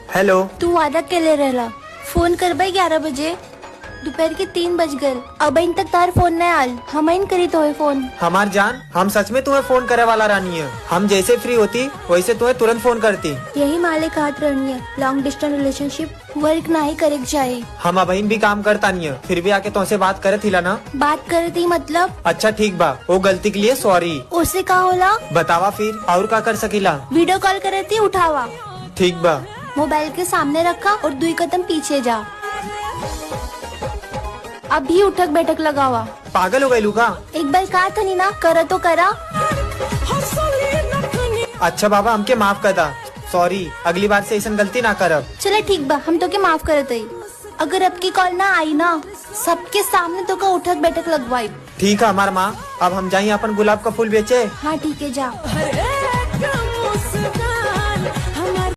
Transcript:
Hello. तू वादा केले रहला फोन कर भाई 11 बजे। दोपहर के 3 बज गए, अब इन तक तार फोन नहीं आल। हम इन करी तो फोन। हमार जान, हम सच में तुम्हें फोन करे वाला रानी है। हम जैसे फ्री होती वैसे तुम्हें तुरंत फोन करती। यही मालिक हाथ रहनी है। लॉन्ग डिस्टेंस रिलेशनशिप वर्क नहीं करे चाहिए। हम अब भी काम करता नहीं है, फिर भी आके तुमसे बात करे थी ना। बात करे थी मतलब? अच्छा ठीक बा, वो गलती के लिए सॉरी। उससे का होला? बतावा फिर और का कर सकीला। वीडियो कॉल करे थी, उठावा। ठीक बा। मोबाइल के सामने रखा और 2 कदम पीछे जा। अभी उठक बैठक लगावा। पागल हो गई लूका। एक बार कहा था नी ना, करा तो करा। अच्छा बाबा, हमके माफ कर दा। सॉरी, अगली बार से ऐसा गलती ना करब। चलो ठीक बा, हम तो के माफ करते ही। अगर अब की कॉल ना आई ना, सबके सामने तो का उठक बैठक लगवाई। ठीक है हमार माँ, अब हम जाइए अपन गुलाब का फूल बेचे। हाँ ठीक है, जा।